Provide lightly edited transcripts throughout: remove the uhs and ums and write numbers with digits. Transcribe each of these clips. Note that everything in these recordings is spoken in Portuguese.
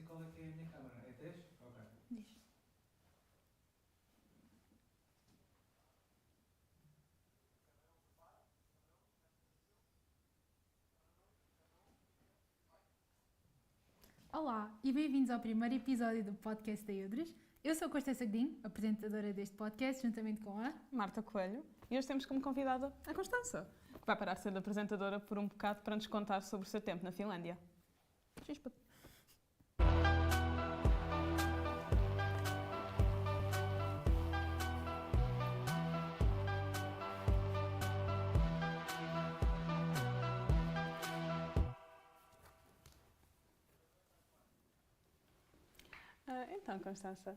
qual é que é a minha câmera. É 10? Ok. Diz. Olá e bem-vindos ao primeiro episódio do podcast da Eudres. Eu sou a Constança Godinho, apresentadora deste podcast, juntamente com a Marta Coelho, e hoje temos como convidada a Constança, que vai parar de ser apresentadora por um bocado para nos contar sobre o seu tempo na Finlândia. Chispa. Então, Constança,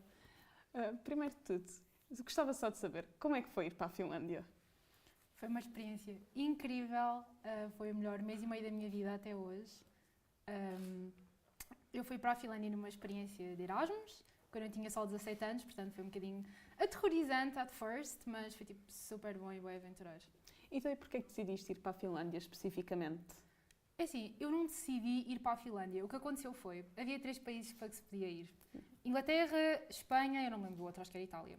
primeiro de tudo, eu gostava só de saber como é que foi ir para a Finlândia? Foi uma experiência incrível, foi o melhor mês e meio da minha vida até hoje. Eu fui para a Finlândia numa experiência de Erasmus, quando eu tinha só 17 anos, portanto foi um bocadinho aterrorizante at first, mas foi tipo super bom e bem aventuroso. E daí porquê é que decidiste ir para a Finlândia especificamente? É assim, eu não decidi ir para a Finlândia. O que aconteceu foi, havia 3 países para que se podia ir. Inglaterra, Espanha, eu não me lembro do outro, acho que era Itália.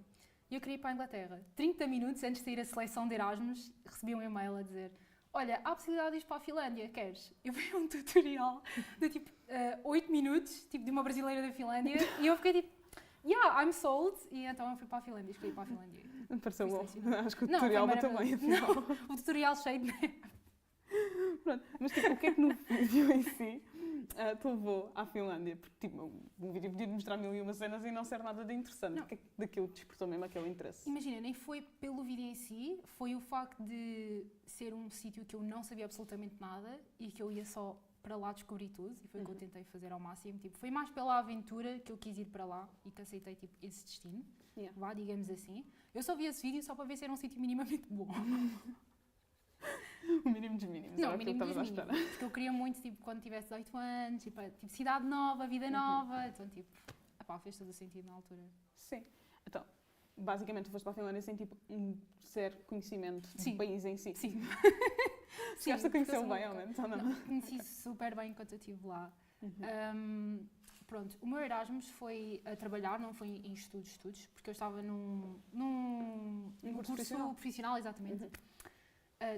E eu queria ir para a Inglaterra. 30 minutos antes de sair a seleção de Erasmus, recebi um e-mail a dizer: olha, há a possibilidade de ir para a Finlândia, queres? Eu vi um tutorial de tipo 8 minutos, tipo de uma brasileira da Finlândia, e eu fiquei tipo, yeah, I'm sold. E então eu fui para a Finlândia, escolhi ir para a Finlândia. Me pareceu bom. Acho que o Não, tutorial foi também, maravilhoso. afinal. O tutorial cheio de... Pronto, mas tipo, o que é que no vídeo em si te levou à Finlândia? Porque tipo, um vídeo podia mostrar mil e uma cenas e não ser nada de interessante. Não. O que é que daquilo despertou mesmo aquele interesse? Imagina, nem foi pelo vídeo em si, foi o facto de ser um sítio que eu não sabia absolutamente nada e que eu ia só para lá descobrir tudo, e foi o que eu tentei fazer ao máximo. Tipo, foi mais pela aventura que eu quis ir para lá e que aceitei tipo, esse destino, Yeah. vá, digamos assim. Eu só vi esse vídeo só para ver se era um sítio minimamente bom. O mínimo dos mínimos, Não, era o aquilo mínimo que dos estavas à mínimos, espera. porque eu queria muito, tipo, quando tivesse 18 anos, tipo, cidade nova, vida nova, então, tipo, epá, fez todo o sentido na altura. Sim. Então, basicamente, tu foste para a Finlândia sem tipo um zero conhecimento Sim. do país em si. Sim. Chegaste a porque eu conhecê-lo sou bem, uma ao boca. menos, ou não? Não, conheci super bem enquanto eu estive lá. Pronto, o meu Erasmus foi a trabalhar, não foi em estudos, porque eu estava num curso profissional, exatamente,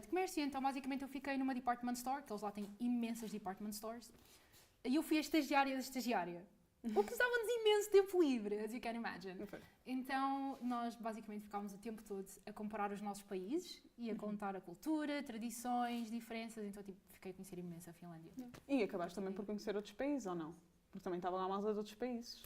de comércio. Então, basicamente, eu fiquei numa department store, que eles lá têm imensas department stores, e eu fui a estagiária da estagiária. O que dava-nos imenso tempo livre, as you can imagine. Não foi? Então, nós basicamente ficámos o tempo todo a comparar os nossos países e a contar a cultura, tradições, diferenças. Então, tipo, fiquei a conhecer imenso a Finlândia. E acabaste também por conhecer outros países, ou não? Porque também estava lá malta de outros países.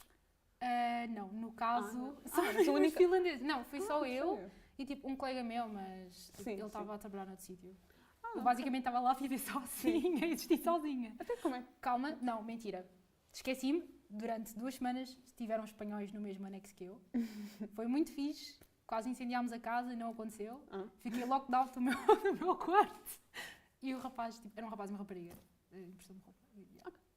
Não, no caso, Ah, só eras a os única- finlandeses. Não, fui só eu Sério? e tipo um colega meu, mas tipo, Sim, ele sim. estava a trabalhar noutro sítio. Eu ok. basicamente estava lá a viver sozinha, a existir sozinha. Até como é? Calma, não, mentira. Esqueci-me, durante 2 semanas estiveram espanhóis no mesmo anexo que eu. Foi muito fixe, quase incendiámos a casa, não aconteceu. Ah. Fiquei lockdown do meu, do meu quarto. E o rapaz, tipo, era um rapaz e uma rapariga, emprestou-me roupa.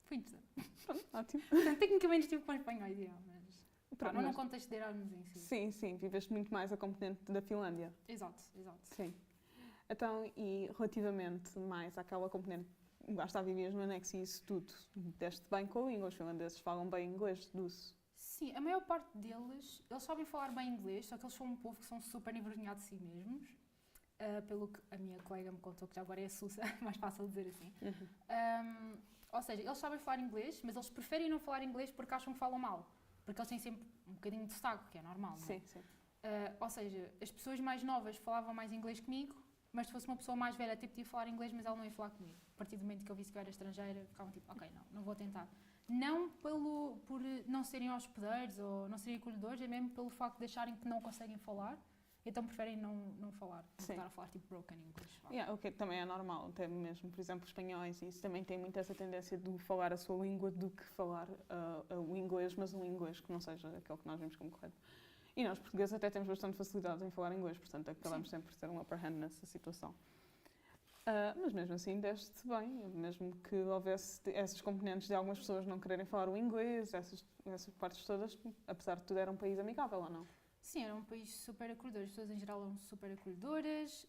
Foi interessante. Pronto, ótimo. Portanto, tecnicamente estive com espanhóis, mas Pronto, não no mas- contexto de Erasmus em si. Sim, sim, viveste muito mais a componente da Finlândia. Exato, exato. Sim. Então, e relativamente mais àquela componente, lá está, vivias no anexo e isso tudo, deste bem com a língua, os finlandeses falam bem inglês, deduzo. Sim, a maior parte deles, eles sabem falar bem inglês, só que eles são um povo que são super envergonhados de si mesmos. Pelo que a minha colega me contou, que já agora é a Sussa, mais fácil dizer assim. Ou seja, eles sabem falar inglês, mas eles preferem não falar inglês porque acham que falam mal. Porque eles têm sempre um bocadinho de sotaque, que é normal, não é? Sim, sim. Ou seja, as pessoas mais novas falavam mais inglês comigo, mas se fosse uma pessoa mais velha, tipo, ia falar inglês, mas ela não ia falar comigo. A partir do momento que eu visse que eu era estrangeira, ficavam tipo, ok, não vou tentar. Não por não serem hospedeiros ou não serem acolhedores, é mesmo pelo facto de acharem que não conseguem falar, então preferem não falar, não Sim. estar a falar tipo broken English. vá. Yeah, o que também é normal, até mesmo, por exemplo, os espanhóis, isso também tem muito essa tendência de falar a sua língua do que falar o inglês, mas um inglês que não seja aquele que nós vemos como correto. E nós, portugueses, até temos bastante facilidade em falar inglês, portanto, acabamos sempre por ter um upper hand nessa situação. Mas mesmo assim, deste bem, mesmo que houvesse essas componentes de algumas pessoas não quererem falar o inglês, essas partes todas, apesar de tudo, era um país amigável, ou não? Sim, era um país super acolhedor, as pessoas em geral eram super acolhedoras,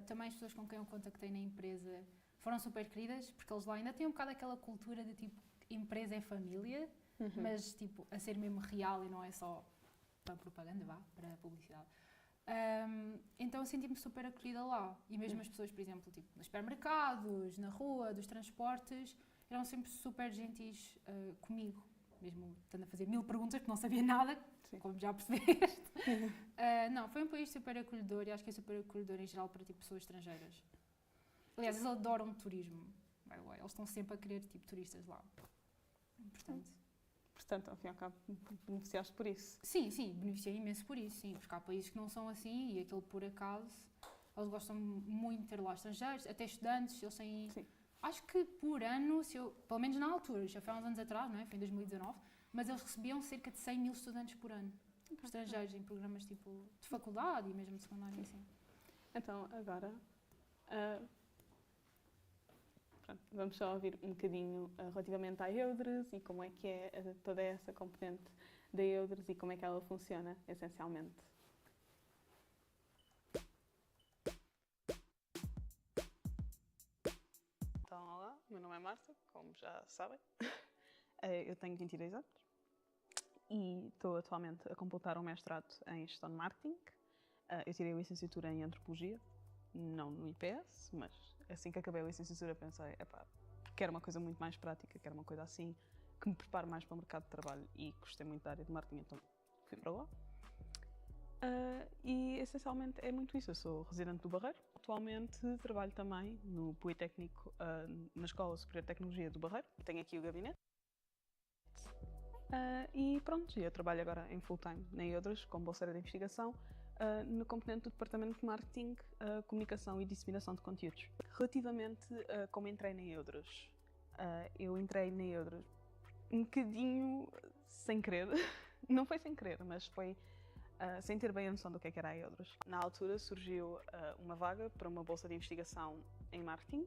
também as pessoas com quem eu contactei na empresa foram super queridas, porque eles lá ainda têm um bocado aquela cultura de tipo, empresa é família, mas tipo, a ser mesmo real e não é só para propaganda, para publicidade. Então senti-me super acolhida lá. E mesmo as pessoas, por exemplo, tipo, nos supermercados, na rua, dos transportes, eram sempre super gentis comigo. Mesmo estando a fazer 1000 perguntas, porque não sabia nada, como já percebeste. Não, foi um país super acolhedor e acho que é super acolhedor em geral para tipo, pessoas estrangeiras. Aliás, eles adoram turismo. Eles estão sempre a querer tipo, turistas lá. Portanto, ao fim e ao cabo, beneficiaste por isso. Sim, beneficiei imenso por isso, sim. Porque há países que não são assim e aquele por acaso, eles gostam muito de ter lá estrangeiros, até estudantes, eles têm... Sim. Acho que por ano, pelo menos na altura, já foi há uns anos atrás, não é? Foi em 2019, mas eles recebiam cerca de 100 mil estudantes por ano. Estrangeiros em programas tipo de faculdade e mesmo de secundário, assim. Então, agora, pronto, vamos só ouvir um bocadinho relativamente à Eudres e como é que é toda essa componente da Eudres e como é que ela funciona, essencialmente. Então, olá, o meu nome é Marta, como já sabem. Eu tenho 22 anos e estou atualmente a completar um mestrado em Gestão de Marketing. Eu tirei a licenciatura em Antropologia, não no IPS, mas assim que acabei a licenciatura pensei, quero uma coisa muito mais prática, quero uma coisa assim que me prepare mais para o mercado de trabalho e gostei muito da área de marketing, então fui para lá. E essencialmente é muito isso, eu sou residente do Barreiro. Atualmente trabalho também no Politécnico, na Escola Superior de Tecnologia do Barreiro. Tenho aqui o gabinete. E pronto, eu trabalho agora em full-time na Eudres, como bolseira de investigação, no componente do Departamento de Marketing, Comunicação e Disseminação de Conteúdos. Relativamente a como entrei na Eudres, eu entrei na Eudres um bocadinho sem querer. Não foi sem querer, mas foi sem ter bem a noção do que era a Eudres. Na altura surgiu uma vaga para uma bolsa de investigação em marketing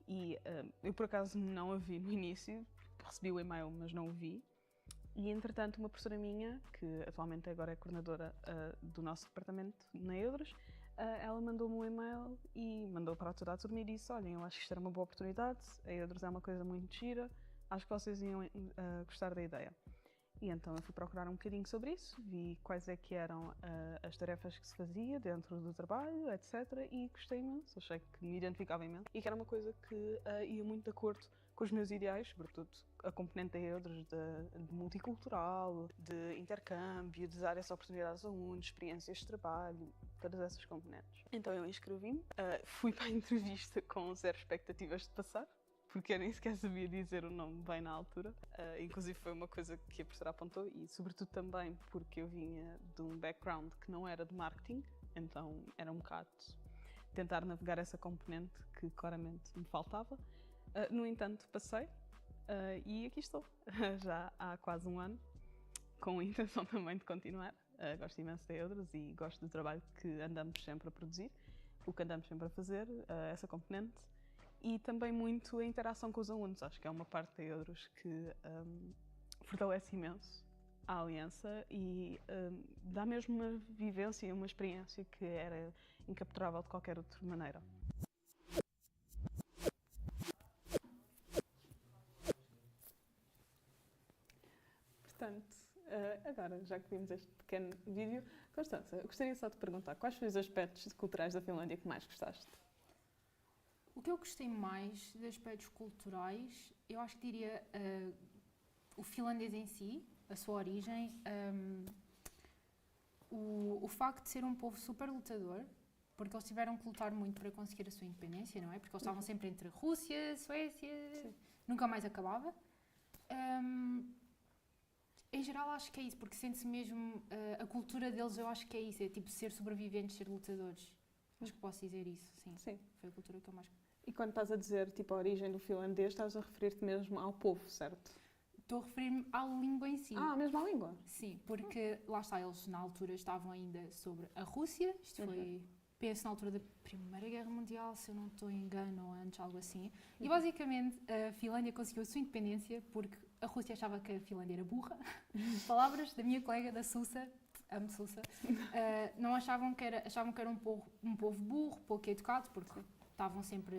e eu por acaso não a vi no início, recebi o e-mail mas não o vi. E, entretanto, uma professora minha, que atualmente agora é coordenadora do nosso departamento na Eudres, ela mandou-me um e-mail e mandou para toda a turma e disse: olhem, eu acho que isto era uma boa oportunidade, a Eudres é uma coisa muito gira, acho que vocês iam gostar da ideia. E então eu fui procurar um bocadinho sobre isso, vi quais é que eram as tarefas que se fazia dentro do trabalho, etc. E gostei imenso, achei que me identificava imenso e que era uma coisa que ia muito de acordo com os meus ideais, sobretudo a componente da Eudres de multicultural, de intercâmbio, de dar essas oportunidades a alunos, experiências de trabalho, todas essas componentes. Então eu inscrevi-me, fui para a entrevista com zero expectativas de passar, porque eu nem sequer sabia dizer o nome bem na altura. Inclusive foi uma coisa que a professora apontou e sobretudo também porque eu vinha de um background que não era de marketing, então era um bocado tentar navegar essa componente que claramente me faltava. No entanto, passei e aqui estou, já há quase um ano, com a intenção também de continuar. Gosto imenso da Eudres e gosto do trabalho que andamos sempre a produzir, o que andamos sempre a fazer, essa componente. E também muito a interação com os alunos. Acho que é uma parte da Eudres que fortalece imenso a aliança e dá mesmo uma vivência e uma experiência que era incapturável de qualquer outra maneira. Portanto, agora, já que vimos este pequeno vídeo, Constança, eu gostaria só de perguntar quais foram os aspectos culturais da Finlândia que mais gostaste? O que eu gostei mais de aspectos culturais, eu acho que diria o finlandês em si, a sua origem, o facto de ser um povo super lutador, porque eles tiveram que lutar muito para conseguir a sua independência, não é? Porque eles estavam sempre entre Rússia, Suécia, nunca mais acabava. Em geral acho que é isso, porque sente-se mesmo, a cultura deles eu acho que é isso, é tipo ser sobreviventes, ser lutadores. Acho que posso dizer isso, sim. Foi a cultura que eu mais... E quando estás a dizer tipo a origem do finlandês, estás a referir-te mesmo ao povo, certo? Estou a referir-me à língua em si. Mesmo à língua? Sim, porque lá está, eles na altura estavam ainda sobre a Rússia, isto foi, penso, na altura da Primeira Guerra Mundial, se eu não estou em engano, ou antes, algo assim. E basicamente a Finlândia conseguiu a sua independência porque a Rússia achava que a Finlândia era burra. Palavras da minha colega da Sussa, amo Sussa, não achavam que era um povo burro, pouco educado, porque estavam sempre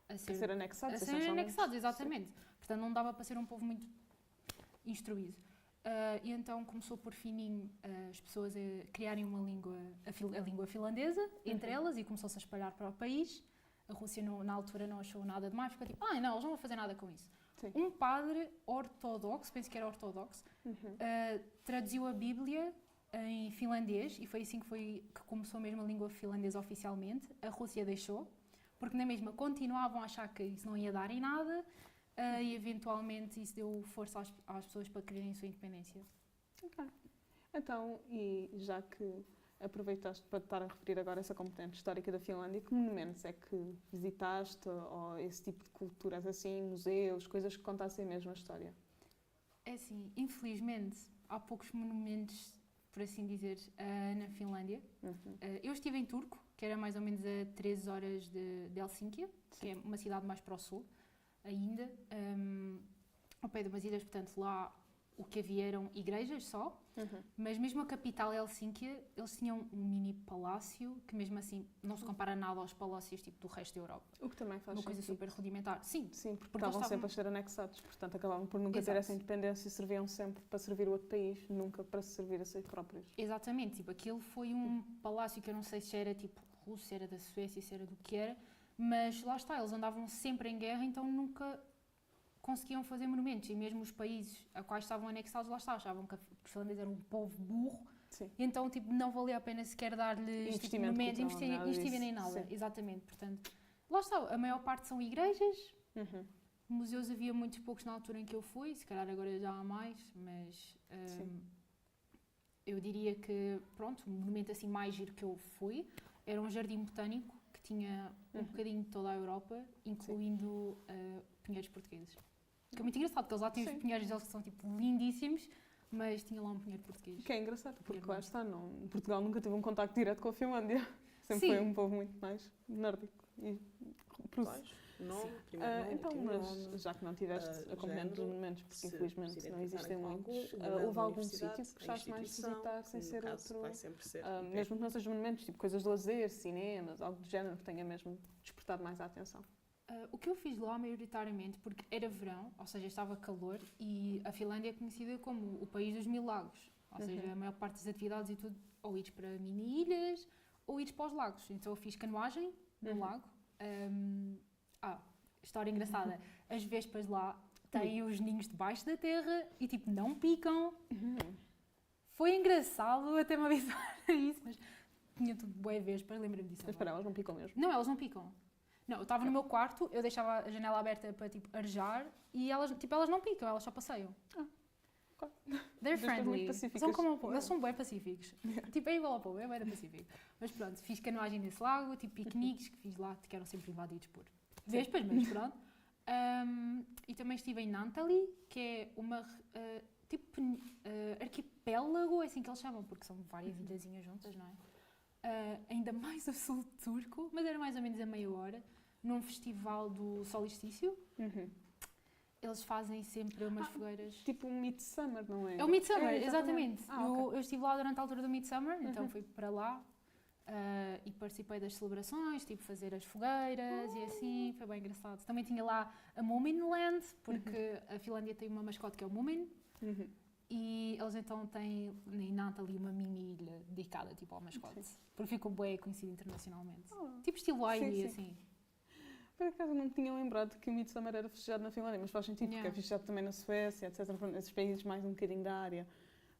a ser anexados, exatamente. Sim. Portanto, não dava para ser um povo muito... instruído. E então começou por fininho as pessoas a criarem uma língua, a língua finlandesa, entre elas, e começou-se a espalhar para o país. A Rússia, na altura, não achou nada demais, ficou tipo, não, eles não vão fazer nada com isso. Sim. Um padre ortodoxo, penso que era ortodoxo, traduziu a Bíblia em finlandês, e foi assim que começou mesmo a língua finlandesa oficialmente. A Rússia deixou, porque na mesma continuavam a achar que isso não ia dar em nada, e eventualmente isso deu força às pessoas para quererem a sua independência. Ok. Então, e já que aproveitaste para estar a referir agora essa componente histórica da Finlândia, que monumentos é que visitaste, ou esse tipo de culturas assim, museus, coisas que contassem mesmo a história? É assim, infelizmente, há poucos monumentos, por assim dizer, na Finlândia. Eu estive em Turku, que era mais ou menos a 3 horas de Helsínquia, que é uma cidade mais para o sul, ainda, ao pé de umas ilhas, portanto, lá o que havia eram igrejas só, mas mesmo a capital, Helsínquia, eles tinham um mini palácio, que mesmo assim não se compara nada aos palácios tipo, do resto da Europa. O que também faz uma coisa sentido. Super rudimentar. Sim, Sim, porque eles estavam sempre a ser anexados, portanto acabavam por nunca ter Exato. essa independência e serviam sempre para servir o outro país, nunca para se servir a si próprios. Exatamente, tipo, aquilo foi um palácio que eu não sei se era tipo russo, se era da Suécia, se era do que era, mas lá está, eles andavam sempre em guerra, então nunca conseguiam fazer monumentos, e mesmo os países a quais estavam anexados, lá está, achavam que os finlandeses eram um povo burro. Sim. E então tipo, não valia a pena sequer dar-lhes Investimento monumentos, cultural, nada investir disso. em nada. Sim. Exatamente, portanto, lá está, a maior parte são igrejas, museus havia muitos poucos na altura em que eu fui, se calhar agora já há mais, mas eu diria que, pronto, o monumento assim mais giro que eu fui era um jardim botânico que tinha um bocadinho de toda a Europa, incluindo pinheiros portugueses. Que é muito engraçado, porque eles lá têm os pinheiros deles que são tipo lindíssimos, mas tinha lá um pinheiro português. Que é engraçado, porque lá está, Portugal nunca teve um contacto direto com a Finlândia. Sempre Sim. foi um povo muito mais nórdico e prusso. Nome, primeiro nome, Então, último mas nome. já que não tiveste a componente dos género, monumentos, porque se infelizmente se não existem identificarem com muitos, algum, o houve algum universidade, sítio que a gostaste mais de instituição, visitar que sem no ser caso outro? vai sempre ser Mesmo que não sejam monumentos, tipo coisas de lazer, cinemas, algo do género que tenha mesmo despertado mais a atenção. O que eu fiz lá, maioritariamente, porque era verão, ou seja, estava calor, e a Finlândia é conhecida como o país dos mil lagos. Ou seja, a maior parte das atividades e tudo, ou ires para mini-ilhas, ou ires para os lagos. Então eu fiz canoagem no lago. História engraçada. As vespas lá têm os ninhos debaixo da terra e, tipo, não picam. Foi engraçado até me avisar isso, mas tinha tudo bué vespas, lembro-me disso. Mas espera, elas não picam mesmo. Não, elas não picam. Não, eu estava no meu quarto, eu deixava a janela aberta para, tipo, arejar e elas não picam, elas só passeiam. Ok. They're Vespas muito friendly. pacíficas. São como o povo, eles são bem pacíficos. Tipo, é igual ao povo, é bem pacífico. Mas pronto, fiz canoagem nesse lago, tipo piqueniques que fiz lá, que eram sempre invadidos por vespas, mas pronto. E também estive em Naantali, que é uma arquipélago, é assim que eles chamam, porque são várias ilhazinhas juntas, não é? Ainda mais a sul de Turco, mas era mais ou menos a meia hora, num festival do solstício. Eles fazem sempre umas fogueiras. Tipo um Midsummer, não é? É o Midsummer, exatamente. Ok. Eu estive lá durante a altura do Midsummer, então fui para lá e participei das celebrações, tipo fazer as fogueiras e assim, foi bem engraçado. Também tinha lá a Moomin Land, porque a Finlândia tem uma mascote que é o Moomin, e eles então têm em Naantali uma mini ilha dedicada tipo, ao mascote, porque ficou bem conhecido internacionalmente. Tipo estilo Heidi, assim. Por acaso não me tinha lembrado que o Midsummer era festejado na Finlândia, mas faz sentido, porque é festejado também na Suécia, etc. Esses países mais um bocadinho da área.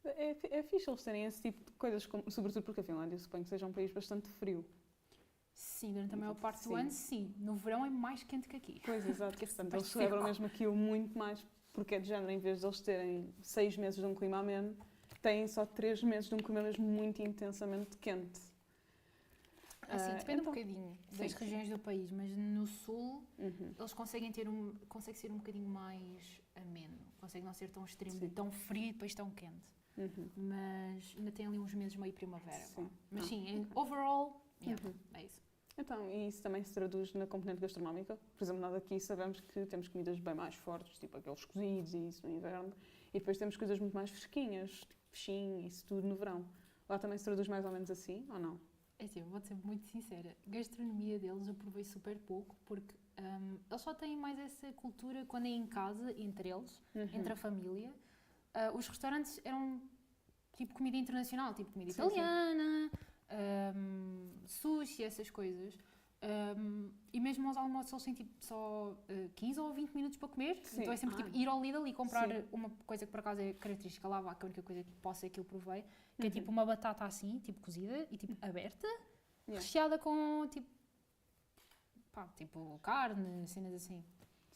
É fixe eles terem esse tipo de coisas, sobretudo porque a Finlândia suponho que seja um país bastante frio. Sim, durante a maior parte do ano, sim. No verão é mais quente que aqui. Pois, exato. Porque é Portanto, super eles celebram seco. mesmo aquilo muito mais, porque é de género, em vez de eles terem 6 meses de um clima ameno, têm só 3 meses de um clima mesmo muito intensamente quente. Assim, depende então, um bocadinho das sim. regiões do país, mas no sul eles conseguem consegue ser um bocadinho mais ameno, consegue não ser tão extremo, de tão frio e depois tão quente. Mas ainda tem ali uns meses meio primavera. Sim. Mas sim, overall, é isso. Então, e isso também se traduz na componente gastronómica? Por exemplo, nós aqui sabemos que temos comidas bem mais fortes, tipo aqueles cozidos e isso no inverno, e depois temos coisas muito mais fresquinhas, tipo peixinho, isso tudo no verão. Lá também se traduz mais ou menos assim, ou não? É assim, vou ser muito sincera, a gastronomia deles eu provei super pouco, porque eles só têm mais essa cultura quando é em casa, entre eles, entre a família, os restaurantes eram tipo comida internacional, tipo comida Sim, sim. italiana, sushi, essas coisas. E mesmo aos almoços eles têm tipo só 15 ou 20 minutos para comer. Sim. Então é sempre tipo Ah. ir ao Lidl e comprar Sim. uma coisa que por acaso é característica lá, que a única coisa que posso é que eu provei, que é Uhum. tipo uma batata assim, tipo cozida e tipo aberta, Yeah. recheada com tipo, pá, tipo carne, cenas assim.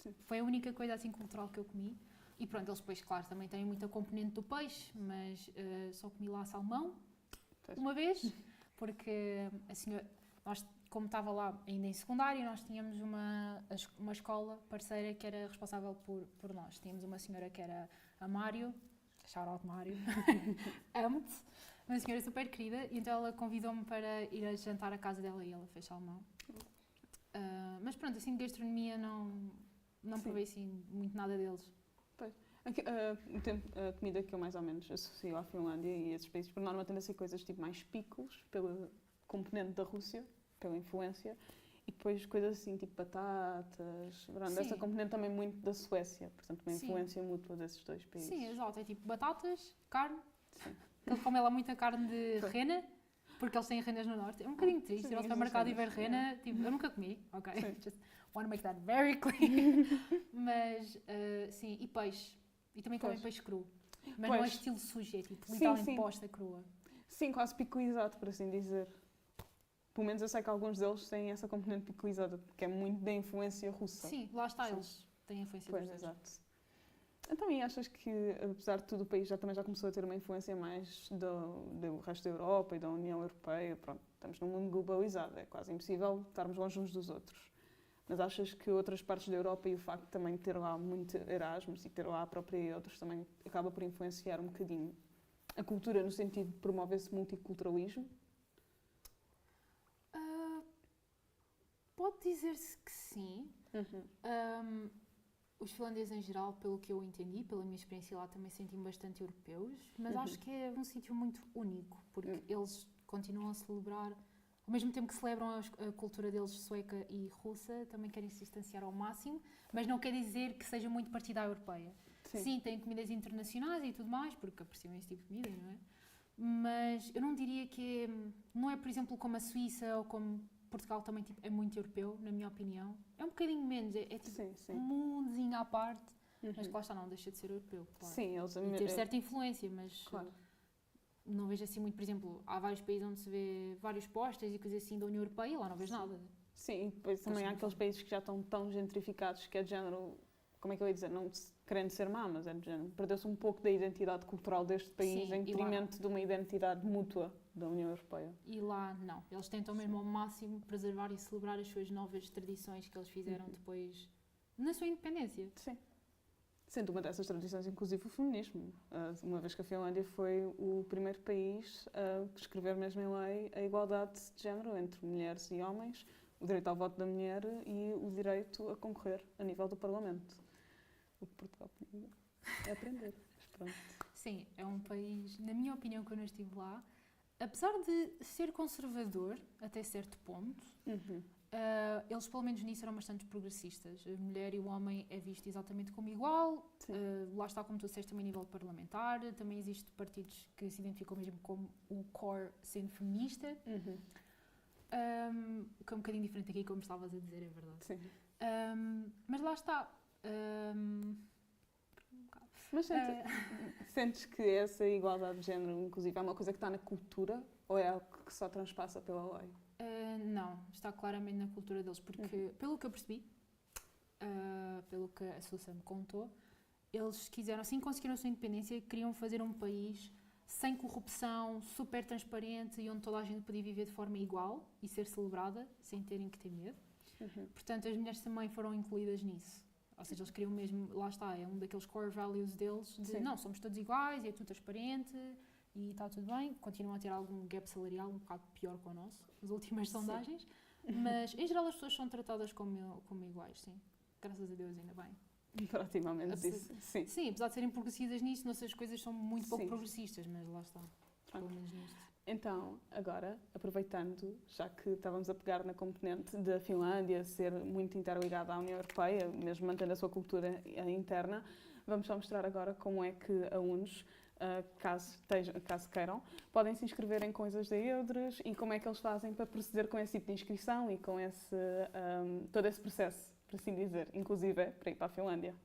Sim. Foi a única coisa assim cultural que eu comi. E pronto, eles depois, claro, também têm muita componente do peixe, mas só comi lá salmão Pois. uma vez, porque a senhora, nós, como estava lá ainda em secundário, nós tínhamos uma escola parceira que era responsável por nós. Tínhamos uma senhora que era a Mário, shout out Mário, amo-te, uma senhora super querida, e então ela convidou-me para ir a jantar à casa dela e ela fez salmão. Mas pronto, assim de gastronomia não Sim. provei assim muito nada deles. A comida que eu mais ou menos associo à Finlândia e esses países, por norma, tendem a ser coisas tipo mais picos, pela componente da Rússia, pela influência, e depois coisas assim tipo batatas, pronto, essa Sim. componente também muito da Suécia, portanto, uma Sim. influência mútua desses dois países. Sim, exato. É tipo batatas, carne. Sim. Eles comem lá muita carne de Pois. rena, porque eles têm renas no norte. É um bocadinho triste Sim, ir ao essas supermercado e ver cenas, rena. Tipo, eu nunca comi, ok? Sim. Just want to make that very clear. Mas, sim, e peixe. E também comem Pois. peixe cru. Mas não é Pois. estilo sushi, é tipo Sim, literalmente sim. posta crua. Sim, quase picoizado, por assim dizer. Pelo menos eu sei que alguns deles têm essa componente picoizada, que é muito da influência russa. Sim, lá está, Sim. eles têm influência Pois, dos dois. exato. Então, e achas que, apesar de tudo, o país também já começou a ter uma influência mais do resto da Europa e da União Europeia? Pronto, estamos num mundo globalizado, é quase impossível estarmos longe uns dos outros. Mas achas que outras partes da Europa e o facto de também ter lá muito Erasmus e ter lá a própria e outros também acaba por influenciar um bocadinho a cultura no sentido de promover esse multiculturalismo? Pode dizer-se que sim. Uhum. Os finlandeses em geral, pelo que eu entendi, pela minha experiência lá, também senti-me bastante europeus, mas Uhum. acho que é um sítio muito único, porque Uhum. eles continuam a celebrar, ao mesmo tempo que celebram a cultura deles sueca e russa, também querem se distanciar ao máximo, mas não quer dizer que seja muito partida à europeia. Sim, têm comidas internacionais e tudo mais, porque apreciam esse tipo de comida, não é? Mas eu não diria que não é, por exemplo, como a Suíça ou como Portugal também tipo, é muito europeu, na minha opinião. É um bocadinho menos, é tipo Sim, sim. um mundozinho à parte, mas Uhum. que lá está, não deixa de ser europeu, claro. Sim, eles E ter certa influência, mas Claro. não vejo assim muito, por exemplo, há vários países onde se vê vários postas e coisas assim da União Europeia e lá não vejo Sim. nada. Sim, e depois também há são aqueles países que já estão tão gentrificados que é de género, como é que eu ia dizer, não querendo ser má, mas é de género, perdeu-se um pouco da identidade cultural deste país Sim, em e lá- detrimento de uma identidade mútua da União Europeia. E lá não, eles tentam mesmo ao máximo preservar e celebrar as suas novas tradições que eles fizeram depois na sua independência. Sim. Sendo uma dessas tradições, inclusive, o feminismo. Uma vez que a Finlândia foi o primeiro país a escrever mesmo em lei a igualdade de género entre mulheres e homens, o direito ao voto da mulher e o direito a concorrer a nível do Parlamento. O que Portugal podia aprender. Mas pronto. Sim, é um país, na minha opinião, quando eu estive lá, apesar de ser conservador até certo ponto, Uhum. eles pelo menos nisso eram bastante progressistas. A mulher e o homem é visto exatamente como igual. Sim. Lá está, como tu disseste, também a nível parlamentar. Também existem partidos que se identificam mesmo como o core sendo feminista. Uhum. O que é um bocadinho diferente aqui, como estavas a dizer, é verdade. Sim. Mas lá está. Mas sentes que essa igualdade de género, inclusive, é uma coisa que está na cultura ou é algo que só transpassa pela lei? Não, está claramente na cultura deles, porque pelo que eu percebi, pelo que a Susan me contou, eles quiseram, assim que conseguiram a sua independência, queriam fazer um país sem corrupção, super transparente e onde toda a gente podia viver de forma igual e ser celebrada sem terem que ter medo. Uhum. Portanto, as mulheres também foram incluídas nisso. Ou seja, eles queriam mesmo, lá está, é um daqueles core values deles, de Sim. não, somos todos iguais e é tudo transparente e está tudo bem. Continuam a ter algum gap salarial um bocado pior que o nosso, nas últimas sondagens, mas em geral as pessoas são tratadas como iguais, sim. Graças a Deus, ainda bem. Próximo ao menos isso. Sim. Sim, apesar de serem progressistas nisso, nossas coisas são muito pouco Sim. progressistas, mas lá está, pelo menos nisto. Então, agora, aproveitando, já que estávamos a pegar na componente da Finlândia ser muito interligada à União Europeia, mesmo mantendo a sua cultura interna, vamos só mostrar agora como é que alunos, caso queiram, podem se inscrever em coisas da EUDRES e como é que eles fazem para proceder com esse tipo de inscrição e com todo esse processo, por assim dizer, inclusive para ir para a Finlândia.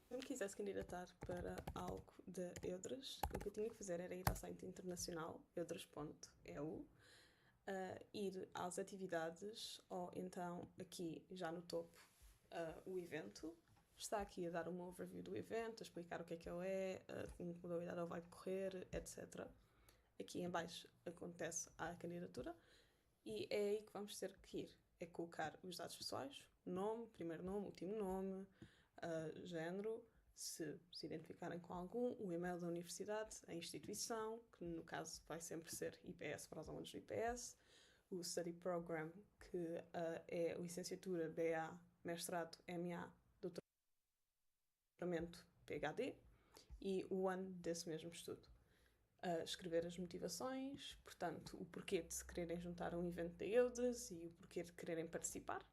Se eu me quisesse candidatar para algo da EUDRES, o que eu tinha que fazer era ir ao site internacional, eudres.eu, ir às atividades, ou então aqui já no topo, o evento. Está aqui a dar uma overview do evento, a explicar o que ele é, em que modalidade ele vai decorrer, etc. Aqui em baixo acontece a candidatura e é aí que vamos ter que ir. É colocar os dados pessoais, nome, primeiro nome, último nome, género, se identificarem com algum, o e-mail da universidade, a instituição, que no caso vai sempre ser IPS para os alunos do IPS, o study program, que é licenciatura, BA, mestrado, MA, doutoramento, PhD, e o ano desse mesmo estudo. Escrever as motivações, portanto, o porquê de se quererem juntar a um evento da EUDRES e o porquê de quererem participar.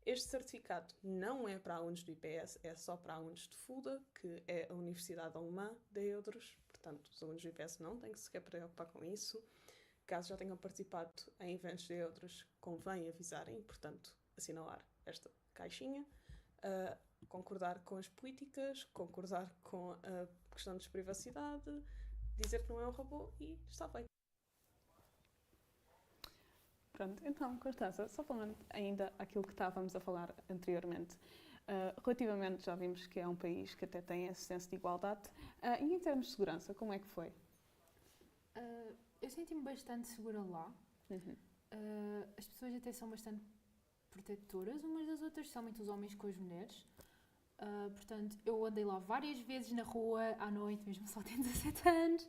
Este certificado não é para alunos do IPS, é só para alunos de FULDA, que é a Universidade Alemã da EUDRES. Portanto, os alunos do IPS não têm que se preocupar com isso. Caso já tenham participado em eventos da EUDRES, convém avisarem, portanto, assinalar esta caixinha, concordar com as políticas, concordar com a questão de privacidade, dizer que não é um robô e está feito. Pronto, então, Constança, só falando ainda aquilo que estávamos a falar anteriormente. Relativamente, já vimos que é um país que até tem esse senso de igualdade. E em termos de segurança, como é que foi? Eu senti-me bastante segura lá. Uhum. As pessoas até são bastante protetoras umas das outras, especialmente os homens com as mulheres. Portanto, eu andei lá várias vezes na rua à noite, mesmo só tenho 17 anos,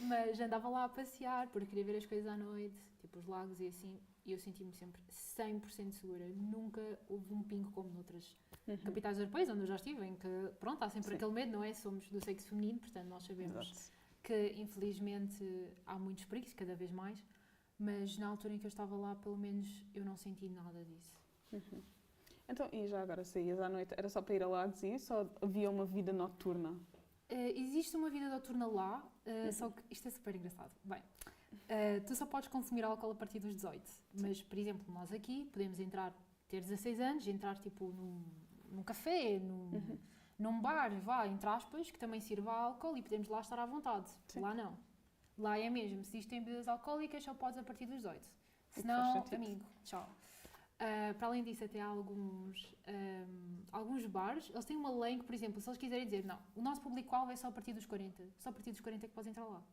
mas andava lá a passear porque queria ver as coisas à noite, tipo os lagos e assim, e eu senti-me sempre 100% segura. Nunca houve um pingo como noutras capitais europeias, onde eu já estive, em que, pronto, há sempre aquele medo, não é? Somos do sexo feminino, portanto nós sabemos que, infelizmente, há muitos perigos, cada vez mais, mas na altura em que eu estava lá, pelo menos, eu não senti nada disso. Uhum. Então, e já agora saías à noite, era só para ir a lagos e isso, ou havia uma vida noturna? Existe uma vida noturna lá, só que isto é super engraçado. Bem, tu só podes consumir álcool a partir dos 18, mas, por exemplo, nós aqui podemos entrar, ter 16 anos, entrar tipo num café, num bar, entre aspas, que também sirva álcool e podemos lá estar à vontade. Sim. Lá não. Lá é mesmo, se isto tem bebidas alcoólicas, só podes a partir dos 18. Senão, amigo, tchau. Para além disso, até há alguns bares, eles têm uma lei que, por exemplo, se eles quiserem dizer, não, o nosso público-alvo é só a partir dos 40, só a partir dos 40 é que podes entrar lá.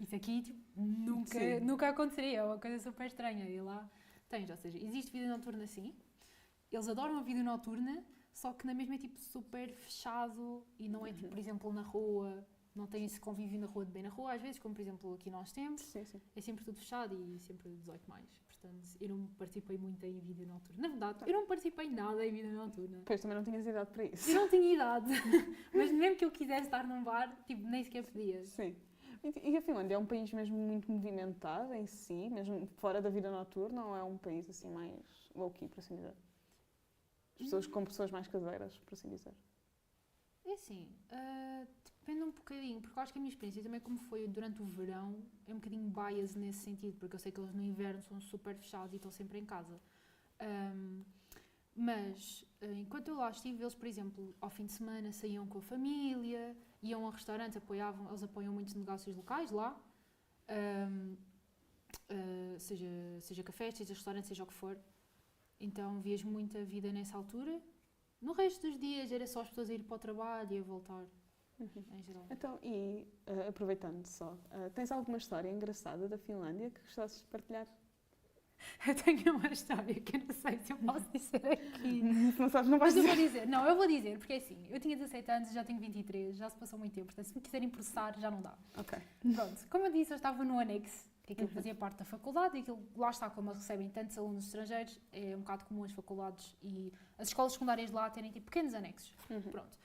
Isso aqui, tipo, nunca aconteceria, é uma coisa super estranha. E lá tens, ou seja, existe vida noturna sim, eles adoram a vida noturna, só que na mesma é tipo super fechado e não é tipo, por exemplo, na rua, não tem esse convívio na rua de bem na rua, às vezes, como por exemplo aqui nós temos, é sempre tudo fechado e sempre 18 mais. Portanto, eu não participei muito em vida noturna. Na verdade, eu não participei nada em vida noturna. Pois, também não tinhas idade para isso. Eu não tinha idade, mas mesmo que eu quisesse estar num bar, tipo, nem sequer podia. Sim. E a Finlândia é um país mesmo muito movimentado em si, mesmo fora da vida noturna, ou é um país assim mais low-key, por assim dizer? Com pessoas mais caseiras, por assim dizer? É assim, depende um bocadinho, porque eu acho que a minha experiência também, como foi durante o verão, é um bocadinho bias nesse sentido, porque eu sei que eles no inverno são super fechados e estão sempre em casa. Mas, enquanto eu lá estive, eles, por exemplo, ao fim de semana saíam com a família, iam a restaurantes, eles apoiam muitos negócios locais lá, seja cafés, seja restaurantes, seja o que for. Então, vias muita vida nessa altura. No resto dos dias era só as pessoas a ir para o trabalho e a voltar, em geral. Então, e aproveitando só, tens alguma história engraçada da Finlândia que gostasses de partilhar? Eu tenho uma história que eu não sei se eu posso dizer aqui. Se não sabes, não vais dizer. Mas eu vou dizer. Não, eu vou dizer, porque é assim, eu tinha 17 anos, já tenho 23, já se passou muito tempo, portanto se me quiserem processar já não dá. Ok. Pronto, como eu disse, eu estava no anexo, que aquilo fazia parte da faculdade, e aquilo, lá está, como eles recebem tantos alunos estrangeiros, é um bocado comum as faculdades e as escolas secundárias de lá terem tipo pequenos anexos. Pronto.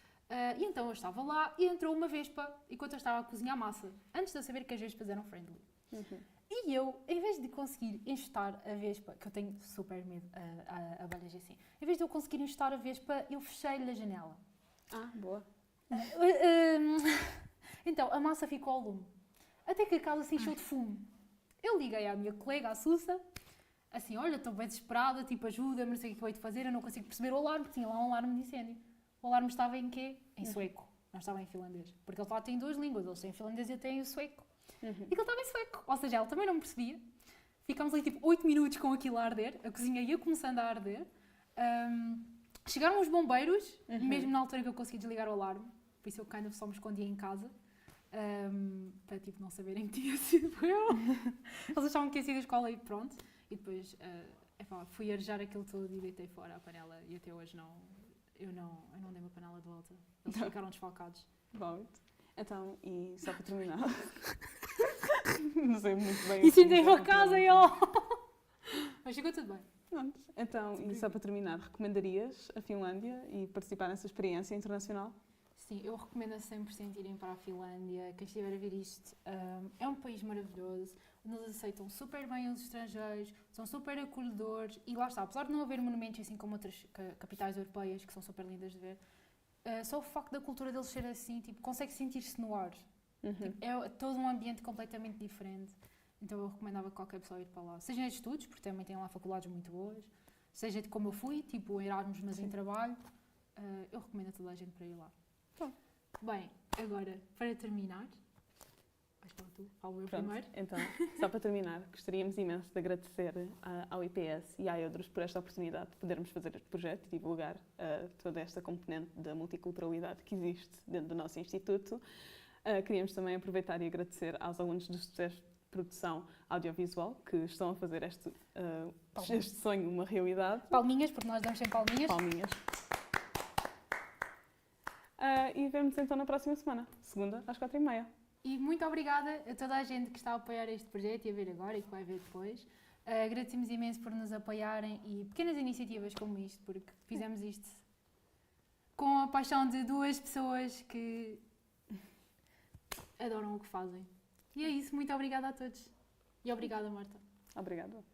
E então eu estava lá e entrou uma vespa enquanto eu estava a cozinhar massa, antes de eu saber que as vespas eram friendly. E eu, em vez de conseguir enxutar a vespa, que eu tenho super medo a abelhas assim, em vez de eu conseguir enxutar a vespa, eu fechei-lhe a janela. Ah, boa. Então, a massa ficou ao lume. Até que a casa se encheu de fumo. Eu liguei à minha colega, à Sussa, assim, olha, estou bem desesperada, tipo, ajuda-me, não sei o que eu hei de fazer, eu não consigo perceber o alarme, porque tinha lá um alarme de incêndio. O alarme estava em quê? Em sueco. Não estava em finlandês. Porque ele lá tem duas línguas, eles têm finlandês e eu tenho o sueco. E que ele estava em sueco. Ou seja, ela também não me percebia. Ficámos ali tipo 8 minutos com aquilo a arder, a cozinha ia começando a arder. Chegaram os bombeiros, mesmo na altura que eu consegui desligar o alarme, por isso eu kind of só me escondia em casa, para tipo não saberem que tinha sido eu. Eles achavam que tinha sido a escola e pronto. E depois fui arejar aquilo tudo e deitei fora a panela e até hoje eu não dei uma panela de volta. Eles ficaram desfalcados. Bom, então, e só para terminar. Não sei muito bem. E sim, tem a casa e ó! Mas ficou tudo bem. Pronto. Então, e só para terminar, recomendarias a Finlândia e participar nessa experiência internacional? Sim, eu recomendo a 100% irem para a Finlândia. Quem estiver a ver isto, é um país maravilhoso. Nos aceitam super bem os estrangeiros, são super acolhedores e lá está, apesar de não haver monumentos assim como outras capitais europeias que são super lindas de ver, só o facto da cultura deles ser assim, tipo, consegue sentir-se no ar. Tipo, é todo um ambiente completamente diferente. Então eu recomendava que qualquer pessoa ir para lá. Seja em estudos, porque também tem lá faculdades muito boas, seja de como eu fui, tipo Erasmus, mas em trabalho, eu recomendo a toda a gente para ir lá. Bem, agora, para terminar, vais falar tu, falo eu primeiro. Então, só para terminar, gostaríamos imenso de agradecer ao IPS e à Eudros por esta oportunidade de podermos fazer este projeto e divulgar toda esta componente da multiculturalidade que existe dentro do nosso instituto. Queríamos também aproveitar e agradecer aos alunos dos processos de produção audiovisual que estão a fazer este sonho uma realidade. Palminhas, porque nós damos sempre palminhas. Palminhas. E vemo-nos então na próxima semana, segunda às 4h30. E muito obrigada a toda a gente que está a apoiar este projeto e a ver agora e que vai ver depois. Agradecemos imenso por nos apoiarem e pequenas iniciativas como isto, porque fizemos isto com a paixão de duas pessoas que adoram o que fazem. E é isso, muito obrigada a todos. E obrigada, Marta. Obrigada.